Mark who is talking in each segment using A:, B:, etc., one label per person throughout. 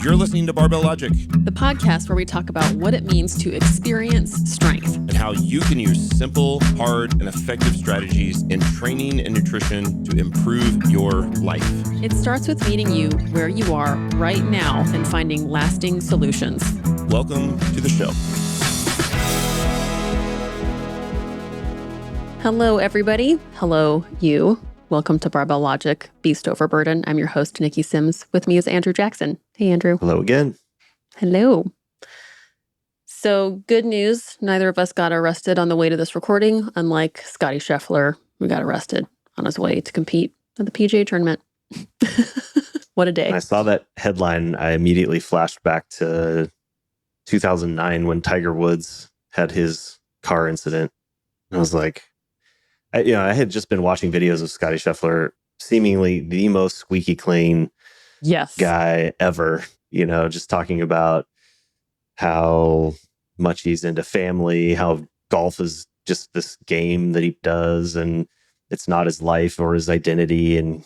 A: You're listening to Barbell Logic,
B: the podcast where we talk about what it means to experience strength
A: and how you can use simple, hard, and effective strategies in training and nutrition to improve your life.
B: It starts with meeting you where you are right now and finding lasting solutions.
A: Welcome to the show.
B: Hello, everybody. Hello, you. Welcome to Barbell Logic, Beast Over Burden. I'm your host, Nikki Sims. With me is Andrew Jackson. Hey, Andrew.
C: Hello again.
B: Hello. So good news. Neither of us got arrested on the way to this recording, unlike Scotty Scheffler, who got arrested on his way to compete at the PGA tournament. What a day.
C: When I saw that headline, I immediately flashed back to 2009 when Tiger Woods had his car incident. I was like, I had just been watching videos of Scotty Scheffler, seemingly the most squeaky clean guy ever, just talking about how much he's into family, how golf is just this game that he does, and it's not his life or his identity, and,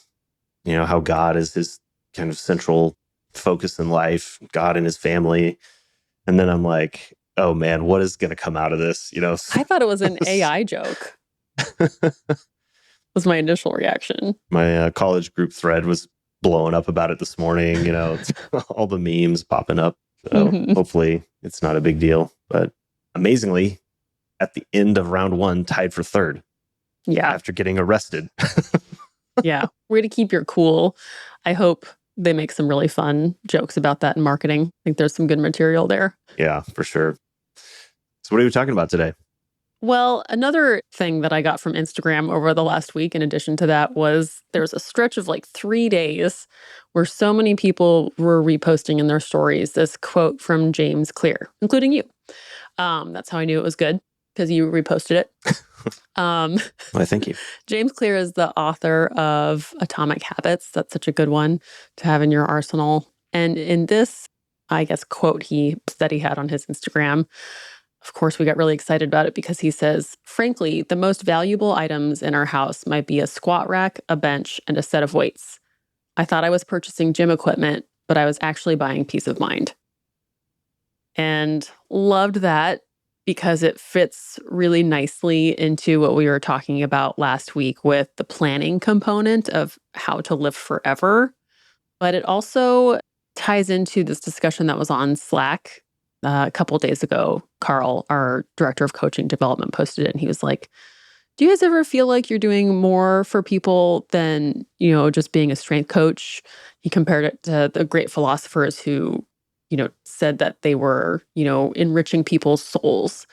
C: how God is his kind of central focus in life, God and his family. And then I'm like, oh man, what is going to come out of this?
B: I thought it was an AI joke. Was my initial reaction.
C: My college group thread was blowing up about it this morning. All the memes popping up. So hopefully it's not a big deal. But amazingly, at the end of round one, tied for third.
B: Yeah.
C: After getting arrested.
B: Yeah. Way to keep your cool. I hope they make some really fun jokes about that in marketing. I think there's some good material there.
C: Yeah, for sure. So what are we talking about today?
B: Well, another thing that I got from Instagram over the last week, in addition to that, was there was a stretch of like 3 days where so many people were reposting in their stories this quote from James Clear, including you. That's how I knew it was good, because you reposted it.
C: Well, thank you.
B: James Clear is the author of Atomic Habits. That's such a good one to have in your arsenal. And in this, quote that he had on his Instagram, of course, we got really excited about it because he says, frankly, the most valuable items in our house might be a squat rack, a bench, and a set of weights. I thought I was purchasing gym equipment, but I was actually buying peace of mind. And loved that because it fits really nicely into what we were talking about last week with the planning component of how to live forever. But it also ties into this discussion that was on Slack a couple of days ago. Carl, our director of coaching development, posted it, and he was like, do you guys ever feel like you're doing more for people than, just being a strength coach? He compared it to the great philosophers who, said that they were, enriching people's souls.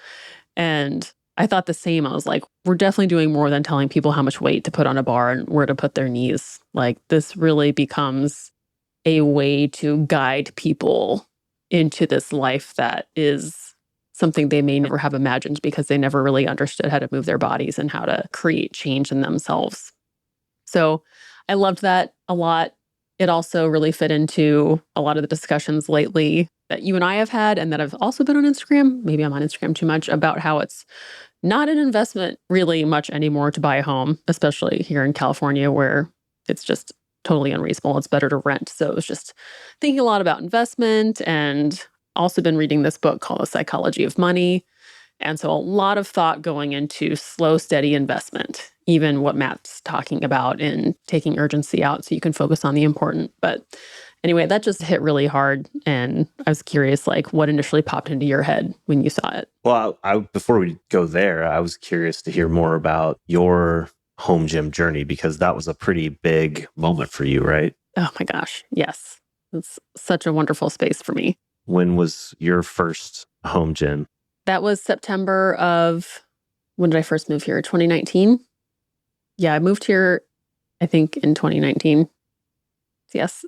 B: And I thought the same. I was like, we're definitely doing more than telling people how much weight to put on a bar and where to put their knees. Like, this really becomes a way to guide people into this life that is something they may never have imagined because they never really understood how to move their bodies and how to create change in themselves. So I loved that a lot. It also really fit into a lot of the discussions lately that you and I have had, and that I've also been on Instagram. Maybe I'm on Instagram too much, about how it's not an investment really much anymore to buy a home, especially here in California where it's just totally unreasonable. It's better to rent. So it was just thinking a lot about investment, and also been reading this book called The Psychology of Money. And so a lot of thought going into slow, steady investment, even what Matt's talking about in taking urgency out so you can focus on the important. But anyway, that just hit really hard. And I was curious, what initially popped into your head when you saw it?
C: Well, before we go there, I was curious to hear more about your home gym journey, because that was a pretty big moment for you, right?
B: Oh my gosh. Yes. It's such a wonderful space for me.
C: When was your first home gym?
B: That was September of, when did I first move here? 2019? Yeah, I moved here, I think, in 2019. Yes,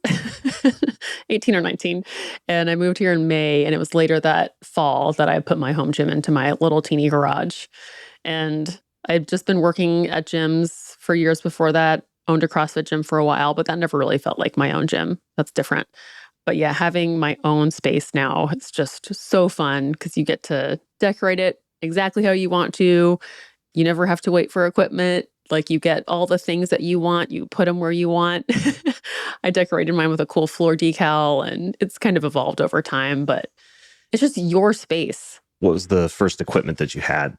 B: 18 or 19. And I moved here in May, and it was later that fall that I put my home gym into my little teeny garage. And I'd just been working at gyms for years before that, owned a CrossFit gym for a while, but that never really felt like my own gym. That's different. But yeah, having my own space now, it's just so fun because you get to decorate it exactly how you want to. You never have to wait for equipment. Like, you get all the things that you want, you put them where you want. I decorated mine with a cool floor decal, and it's kind of evolved over time, but it's just your space.
C: What was the first equipment that you had?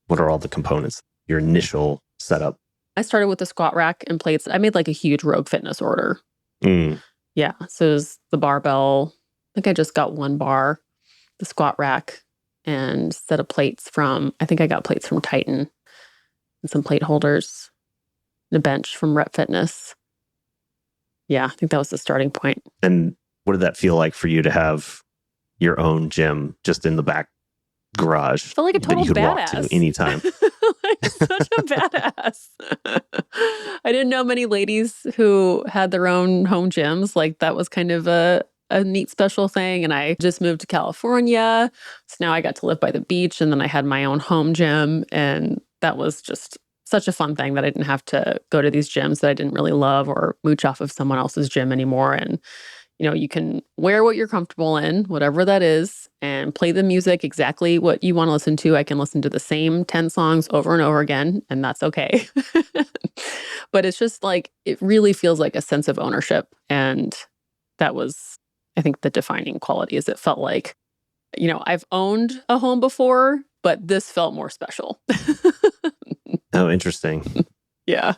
C: What are all the components? Your initial setup?
B: I started with the squat rack and plates. I made like a huge Rogue Fitness order.
C: Mm.
B: Yeah. So it was the barbell. I think I just got one bar, the squat rack, and set of plates I think I got plates from Titan and some plate holders, and a bench from Rep Fitness. Yeah, I think that was the starting point.
C: And what did that feel like for you to have your own gym just in the back garage
B: I felt like a total
C: that you could
B: badass.
C: walk to anytime?
B: Like such a badass. I didn't know many ladies who had their own home gyms. Like that was kind of a neat special thing. And I just moved to California. So now I got to live by the beach, and then I had my own home gym. And that was just such a fun thing that I didn't have to go to these gyms that I didn't really love or mooch off of someone else's gym anymore. And you can wear what you're comfortable in, whatever that is, and play the music exactly what you want to listen to. I can listen to the same 10 songs over and over again, and that's okay. But it's just like, it really feels like a sense of ownership. And that was, I think, the defining quality is it felt like, I've owned a home before, but this felt more special.
C: Oh, interesting.
B: Yeah.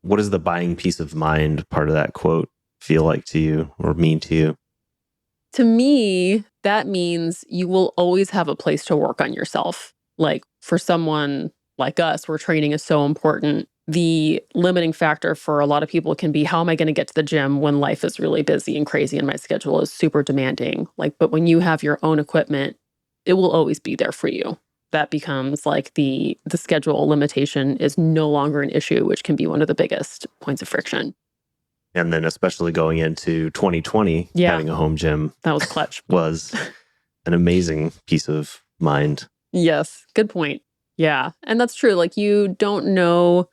C: What does the buying peace of mind part of that quote feel like to you or mean to you?
B: To me, that means you will always have a place to work on yourself. Like for someone like us, where training is so important, the limiting factor for a lot of people can be, how am I going to get to the gym when life is really busy and crazy and my schedule is super demanding? But when you have your own equipment, it will always be there for you. That becomes like the schedule limitation is no longer an issue, which can be one of the biggest points of friction.
C: And then especially going into 2020, having a home gym
B: that was clutch.
C: Was an amazing piece of mind.
B: Yes, good point. Yeah, and that's true. Like you don't know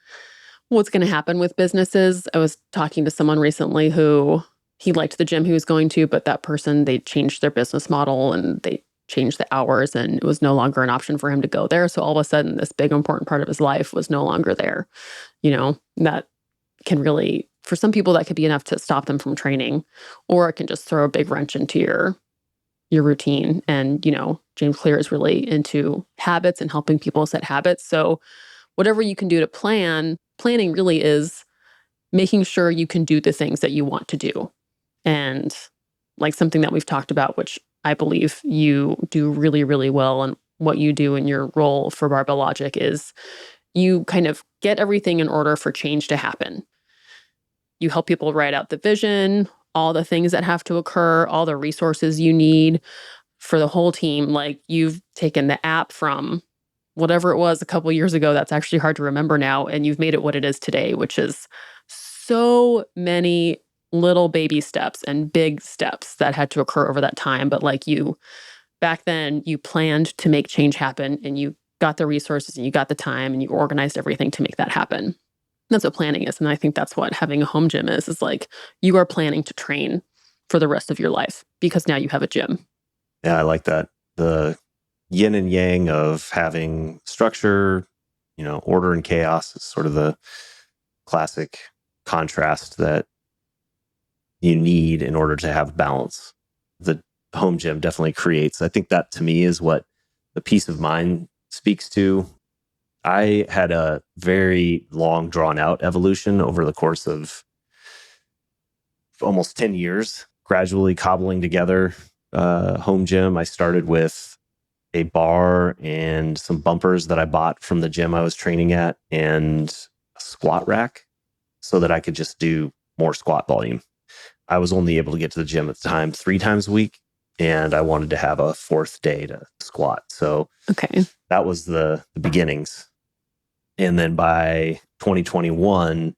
B: what's going to happen with businesses. I was talking to someone recently who he liked the gym he was going to, but that person, they changed their business model and they changed the hours, and it was no longer an option for him to go there. So all of a sudden, this big important part of his life was no longer there. That can really, for some people, that could be enough to stop them from training, or it can just throw a big wrench into your routine. And, James Clear is really into habits and helping people set habits. So whatever you can do to planning really is making sure you can do the things that you want to do. And like something that we've talked about, which I believe you do really, really well, and what you do in your role for Barbell Logic is you kind of get everything in order for change to happen. You help people write out the vision, all the things that have to occur, all the resources you need for the whole team. Like you've taken the app from whatever it was a couple years ago, that's actually hard to remember now, and you've made it what it is today, which is so many little baby steps and big steps that had to occur over that time. But back then, you planned to make change happen, and you got the resources and you got the time and you organized everything to make that happen. That's what planning is. And I think that's what having a home gym is like you are planning to train for the rest of your life because now you have a gym.
C: Yeah, I like that. The yin and yang of having structure, order and chaos is sort of the classic contrast that you need in order to have balance. The home gym definitely creates. I think that to me is what the peace of mind speaks to. I had a very long, drawn out evolution over the course of almost 10 years, gradually cobbling together a home gym. I started with a bar and some bumpers that I bought from the gym I was training at, and a squat rack so that I could just do more squat volume. I was only able to get to the gym at the time 3 times a week, and I wanted to have a 4th day to squat. So that was the beginnings. And then by 2021,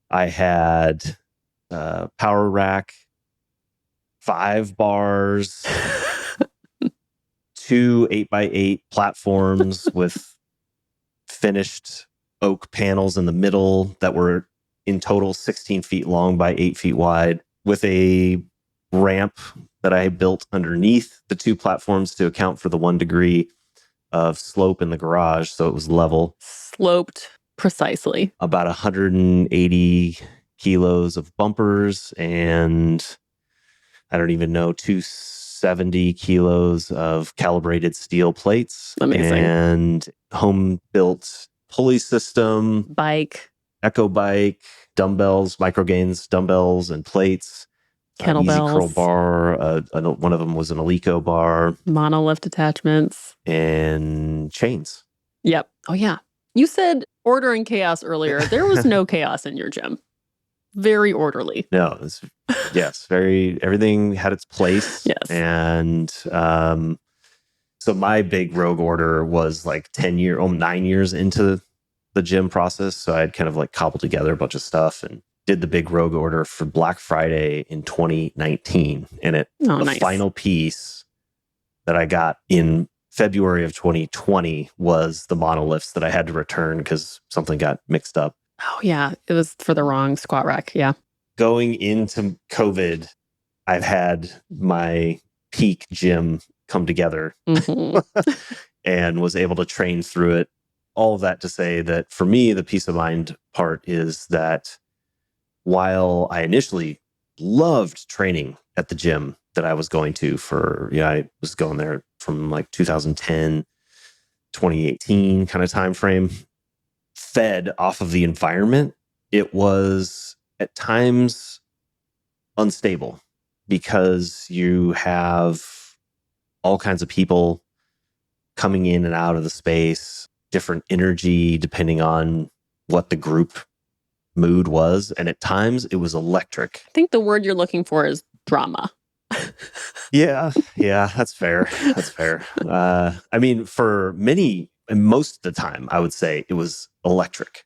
C: I had a power rack, 5 bars, 2 8x8 platforms with finished oak panels in the middle that were in total 16 feet long by 8 feet wide, with a ramp that I built underneath the 2 platforms to account for the 1 degree of slope in the garage, so it was level.
B: Sloped precisely.
C: About 180 kilos of bumpers and I don't even know, 270 kilos of calibrated steel plates.
B: Amazing.
C: And home built pulley system,
B: Bike,
C: echo bike, dumbbells, microgains, dumbbells and plates, easy curl
B: kettlebells,
C: bar. One of them was an Alico bar
B: monolift attachments.
C: and chains.
B: Yep. Oh, yeah. You said order and chaos earlier. There was no chaos in your gym. Very orderly.
C: No, yes, everything had its place.
B: Yes.
C: And so my big rogue order was like 9 years into the gym process. So I'd kind of like cobbled together a bunch of stuff and did the big rogue order for Black Friday in 2019. And the
B: nice.
C: final piece that I got in February of 2020 was the monoliths that I had to return because something got mixed up.
B: Oh, yeah. It was for the wrong squat rack. Yeah.
C: Going into COVID, I've had my peak gym come together and was able to train through it. All of that to say that for me, the peace of mind part is that while I initially loved training at the gym that I was going to I was going there from like 2010, 2018 kind of time frame, fed off of the environment, it was at times unstable because you have all kinds of people coming in and out of the space, different energy depending on what the group mood was. And at times it was electric.
B: I think the word you're looking for is drama.
C: Yeah, that's fair. That's fair. I mean, for many, and most of the time, I would say it was electric.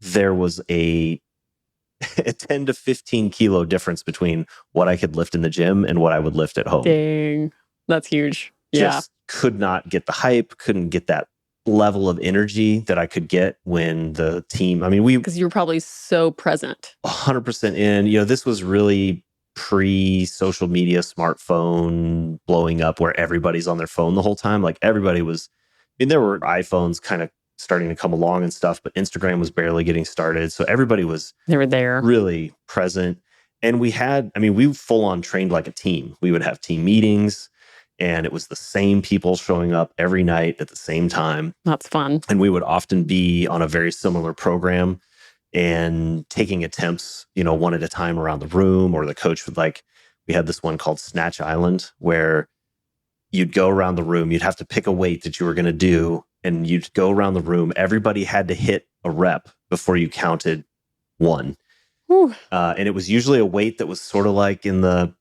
C: There was a 10 to 15 kilo difference between what I could lift in the gym and what I would lift at home.
B: Dang, that's huge.
C: Just could not get the hype, couldn't get that level of energy that I could get when the team,
B: because you were probably so present.
C: 100% in, this was really pre-social media, smartphone blowing up where everybody's on their phone the whole time. Like everybody was, there were iPhones kind of starting to come along and stuff, but Instagram was barely getting started. So everybody was
B: They were there.
C: Really present. And we full on trained like a team. We would have team meetings and it was the same people showing up every night at the same time.
B: That's fun.
C: And we would often be on a very similar program and taking attempts, one at a time around the room, or the coach would we had this one called Snatch Island where you'd go around the room, you'd have to pick a weight that you were going to do, and you'd go around the room. Everybody had to hit a rep before you counted one. And it was usually a weight that was sort of like in the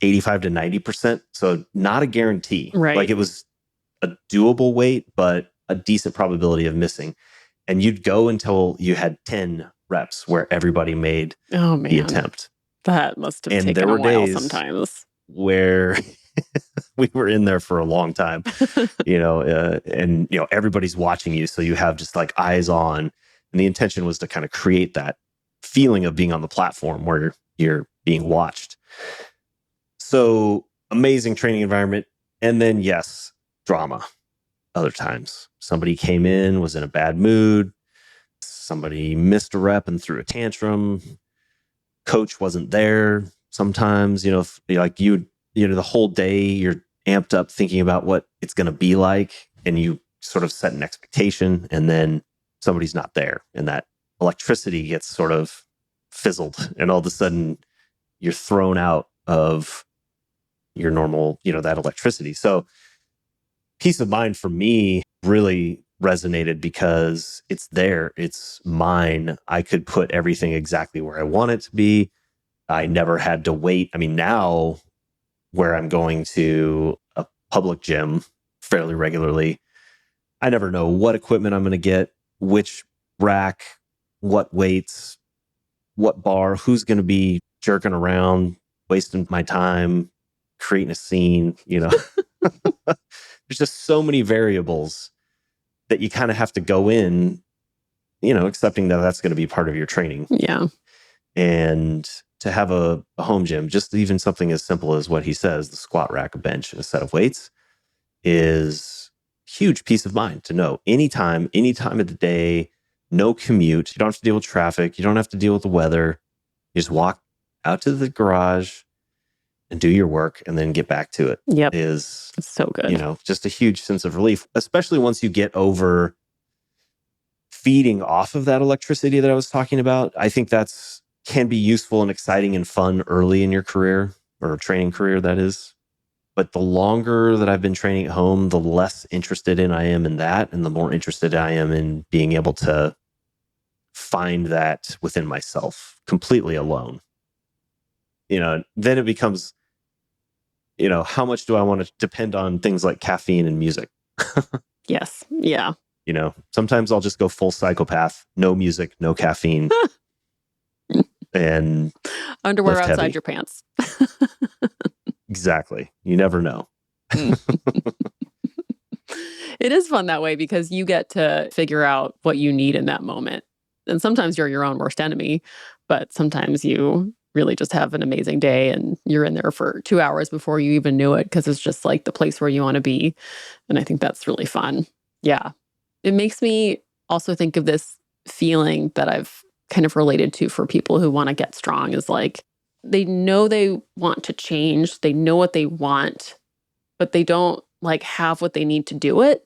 C: 85 to 90%. So not a guarantee.
B: Right.
C: Like it was a doable weight, but a decent probability of missing. And you'd go until you had 10 reps where everybody made the attempt.
B: That must have taken
C: there were
B: a while
C: days
B: sometimes.
C: Where we were in there for a long time, and everybody's watching you. So you have just like eyes on. And the intention was to kind of create that feeling of being on the platform where you're being watched. So amazing training environment. And then, yes, drama. Other times, somebody came in, was in a bad mood. Somebody missed a rep and threw a tantrum. Coach wasn't there. Sometimes, the whole day you're amped up thinking about what it's going to be like, and you sort of set an expectation, and then somebody's not there, and that electricity gets sort of fizzled, and all of a sudden you're thrown out of your normal, that electricity. So peace of mind for me really resonated because it's there. It's mine. I could put everything exactly where I want it to be. I never had to wait. Now where I'm going to a public gym fairly regularly, I never know what equipment I'm going to get, which rack, what weights, what bar, who's going to be jerking around, wasting my time, creating a scene, There's just so many variables that you kind of have to go in, accepting that that's going to be part of your training.
B: Yeah.
C: And to have a home gym, just even something as simple as what he says, the squat rack, a bench, and a set of weights, is huge peace of mind to know anytime of the day, no commute. You don't have to deal with traffic. You don't have to deal with the weather. You just walk out to the garage and do your work and then get back to it.
B: Yep.
C: Is,
B: It's so good.
C: Just a huge sense of relief, especially once you get over feeding off of that electricity that I was talking about. I think that's can be useful and exciting and fun early in your career or training career, that is. But the longer that I've been training at home, the less interested I am in that, and the more interested I am in being able to find that within myself, completely alone. Then it becomes, how much do I want to depend on things like caffeine and music?
B: Yes. Yeah.
C: Sometimes I'll just go full psychopath, no music, no caffeine, and
B: underwear
C: lift
B: outside
C: heavy.
B: your pants.
C: Exactly. You never know.
B: It is fun that way because you get to figure out what you need in that moment. And sometimes you're your own worst enemy, but sometimes you really just have an amazing day and you're in there for 2 hours before you even knew it because it's just like the place where you want to be. And I think that's really fun. Yeah. It makes me also think of this feeling that I've kind of related to for people who want to get strong is like, they know they want to change, they know what they want, but they don't like have what they need to do it.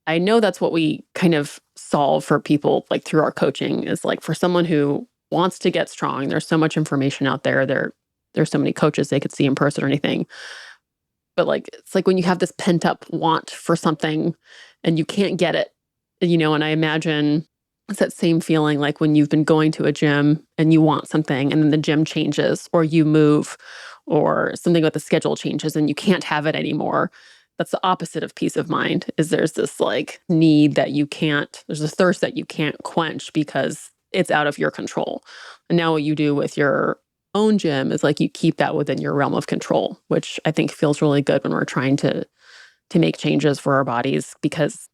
B: I know that's what we kind of solve for people like through our coaching is like for someone who wants to get strong, there's so much information out there. There's so many coaches they could see in person or anything. But like it's like when you have this pent up want for something and you can't get it, and I imagine it's that same feeling like when you've been going to a gym and you want something and then the gym changes or you move or something about the schedule changes and you can't have it anymore. That's the opposite of peace of mind is there's this like need that there's a thirst that you can't quench because it's out of your control. And now what you do with your own gym is like you keep that within your realm of control, which I think feels really good when we're trying to make changes for our bodies because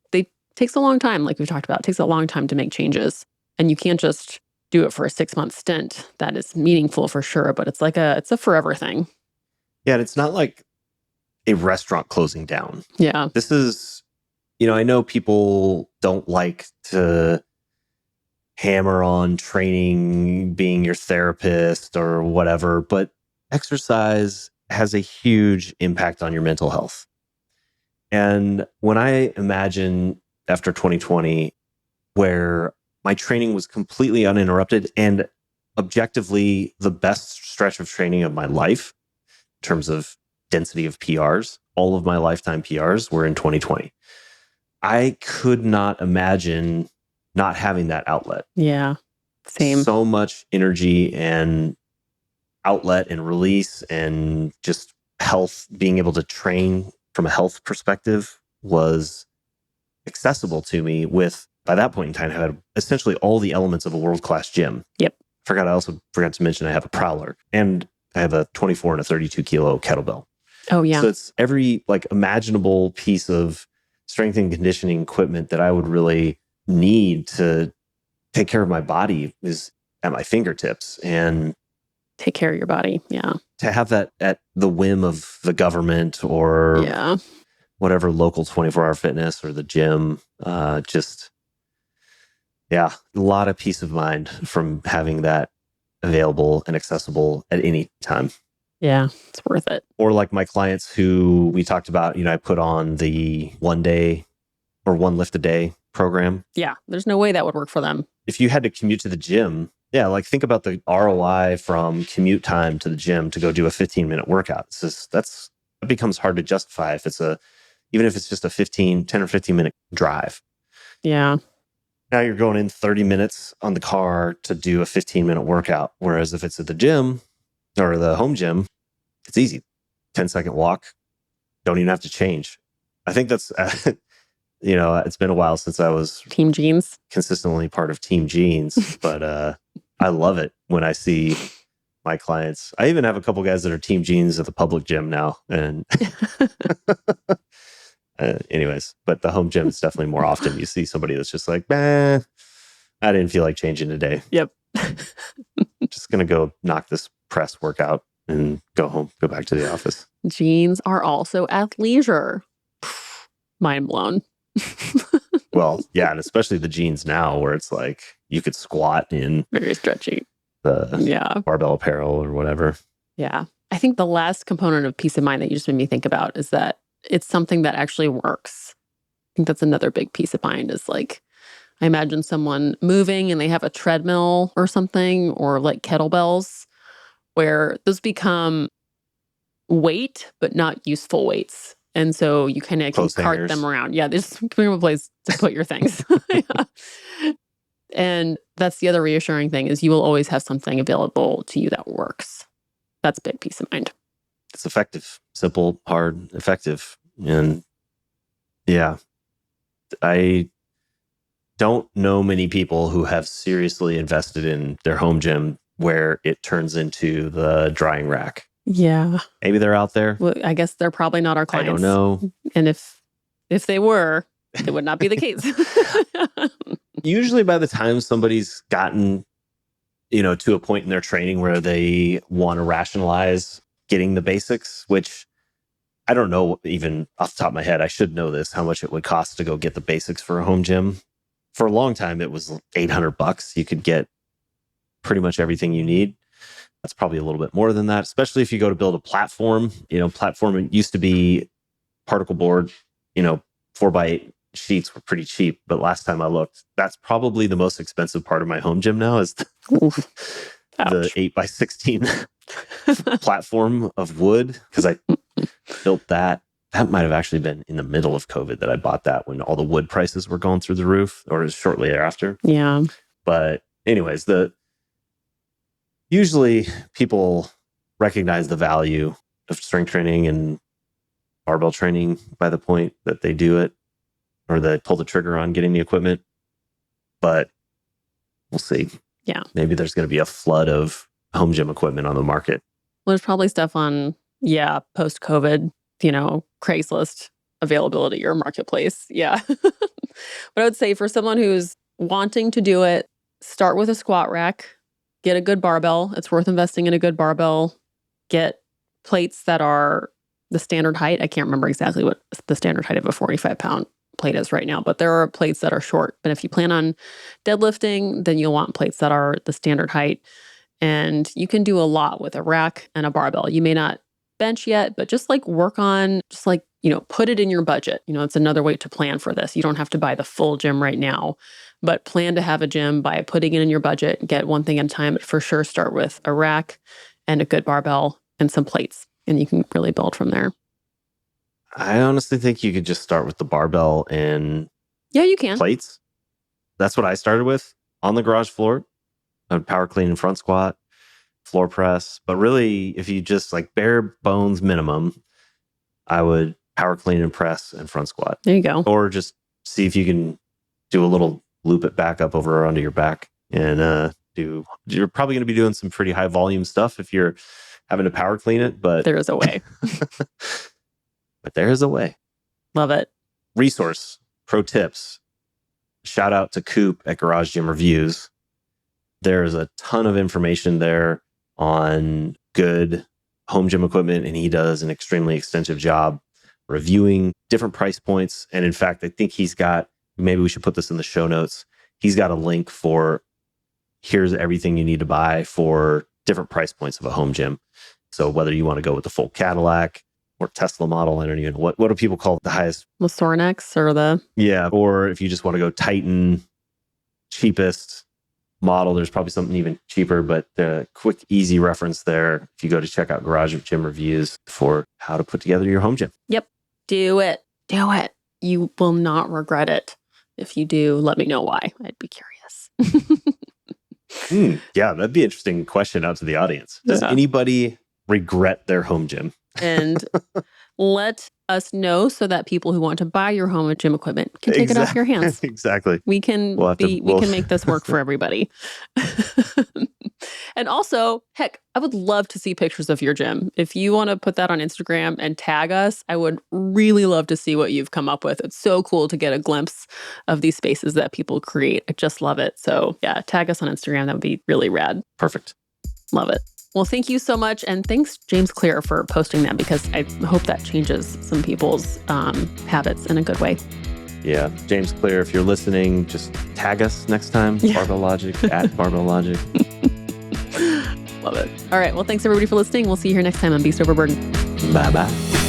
B: takes a long time, like we've talked about. It takes a long time to make changes. And you can't just do it for a 6-month stint. That is meaningful for sure, but it's a forever thing.
C: Yeah, and it's not like a restaurant closing down.
B: Yeah.
C: This is, I know people don't like to hammer on training, being your therapist or whatever, but exercise has a huge impact on your mental health. And when I imagine after 2020, where my training was completely uninterrupted and objectively the best stretch of training of my life in terms of density of PRs, all of my lifetime PRs were in 2020. I could not imagine not having that outlet.
B: Yeah, same.
C: So much energy and outlet and release and just health, being able to train from a health perspective was accessible to me with, by that point in time, I had essentially all the elements of a world-class gym.
B: Yep.
C: I also forgot to mention I have a prowler and I have a 24 and a 32 kilo kettlebell.
B: Oh, yeah.
C: So it's every like imaginable piece of strength and conditioning equipment that I would really need to take care of my body is at my fingertips. And
B: take care of your body. Yeah.
C: To have that at the whim of the government or whatever local 24-hour fitness or the gym, a lot of peace of mind from having that available and accessible at any time.
B: Yeah, it's worth it.
C: Or like my clients who we talked about, I put on the 1 day or 1 lift a day program.
B: Yeah, there's no way that would work for them.
C: If you had to commute to the gym, like think about the ROI from commute time to the gym to go do a 15-minute workout. That becomes hard to justify even if it's just a 10 or 15 minute drive.
B: Yeah.
C: Now you're going in 30 minutes on the car to do a 15-minute workout. Whereas if it's at the gym or the home gym, it's easy. 10-second walk. Don't even have to change. I think that's, it's been a while since I was
B: Team Jeans
C: consistently part of Team Jeans, but I love it when I see my clients. I even have a couple guys that are Team Jeans at the public gym now. And anyways, but the home gym is definitely more often you see somebody that's just like, I didn't feel like changing today.
B: Yep.
C: Just going to go knock this press workout and go home, go back to the office.
B: Jeans are also athleisure. Mind blown.
C: Well, yeah, and especially the jeans now where it's like you could squat in
B: Very stretchy.
C: the barbell apparel or whatever.
B: Yeah. I think the last component of peace of mind that you just made me think about is that it's something that actually works. I think that's another big peace of mind is like, I imagine someone moving and they have a treadmill or something, or like kettlebells, where those become weight, but not useful weights. And so you kind of can
C: Clothes
B: cart
C: hangers.
B: them around. Yeah, there's a place to put your things. Yeah. And that's the other reassuring thing is you will always have something available to you that works. That's big peace of mind.
C: It's effective, simple, hard, effective. And yeah, I don't know many people who have seriously invested in their home gym where it turns into the drying rack.
B: Yeah.
C: Maybe they're out there.
B: Well, I guess they're probably not our
C: I
B: clients.
C: don't know.
B: And if they were, it would not be the case.
C: Usually by the time somebody's gotten, to a point in their training where they want to rationalize getting the basics, which I don't know even off the top of my head. I should know this, how much it would cost to go get the basics for a home gym. For a long time, it was $800. You could get pretty much everything you need. That's probably a little bit more than that, especially if you go to build a platform. Platform, it used to be particle board, 4x8 sheets were pretty cheap. But last time I looked, that's probably the most expensive part of my home gym now is the 8x16 platform of wood. Because I built that. That might have actually been in the middle of COVID that I bought that when all the wood prices were going through the roof, or shortly thereafter.
B: Yeah.
C: But anyways, usually people recognize the value of strength training and barbell training by the point that they do it, or they pull the trigger on getting the equipment. But we'll see.
B: Yeah.
C: Maybe there's going to be a flood of home gym equipment on the market.
B: Well, there's probably stuff on, post-COVID, Craigslist availability or marketplace. Yeah. But I would say for someone who's wanting to do it, start with a squat rack, get a good barbell. It's worth investing in a good barbell. Get plates that are the standard height. I can't remember exactly what the standard height of a 45-pound plate is right now, but there are plates that are short. But if you plan on deadlifting, then you'll want plates that are the standard height. And you can do a lot with a rack and a barbell. You may not bench yet, but just work on, put it in your budget. It's another way to plan for this. You don't have to buy the full gym right now, but plan to have a gym by putting it in your budget. Get one thing at a time, but for sure start with a rack and a good barbell and some plates, and you can really build from there.
C: I honestly think you could just start with the barbell and
B: you can
C: plates. That's what I started with on the garage floor. I would power clean and front squat, floor press. But really, if you just bare bones minimum, I would power clean and press and front squat.
B: There you go.
C: Or just see if you can do a little loop it back up over onto your back and you're probably going to be doing some pretty high volume stuff if you're having to power clean it, but
B: there is a way.
C: But there is a way.
B: Love it.
C: Resource, pro tips. Shout out to Coop at Garage Gym Reviews. There's a ton of information there on good home gym equipment, and he does an extremely extensive job reviewing different price points. And in fact, I think maybe we should put this in the show notes. He's got a link for here's everything you need to buy for different price points of a home gym. So whether you want to go with the full Cadillac or Tesla model, I don't even know what do people call the highest?
B: The Sorinex or the...
C: Yeah, or if you just want to go Titan, cheapest model, there's probably something even cheaper, but the quick, easy reference there, if you go to check out Garage Gym Reviews for how to put together your home gym.
B: Yep. Do it. Do it. You will not regret it. If you do, let me know why. I'd be curious.
C: Yeah, that'd be an interesting question out to the audience. Does anybody regret their home gym?
B: And let us know so that people who want to buy your home gym equipment can take it off your hands.
C: Exactly.
B: We can we can make this work for everybody. And also, heck, I would love to see pictures of your gym. If you want to put that on Instagram and tag us, I would really love to see what you've come up with. It's so cool to get a glimpse of these spaces that people create. I just love it. So yeah, tag us on Instagram. That would be really rad.
C: Perfect.
B: Love it. Well, thank you so much. And thanks, James Clear, for posting that, because I hope that changes some people's habits in a good way.
C: Yeah. James Clear, if you're listening, just tag us next time.
B: Yeah.
C: Barbell Logic at Barbell Logic.
B: Love it. All right. Well, thanks everybody for listening. We'll see you here next time on Beast Overburden.
C: Bye-bye.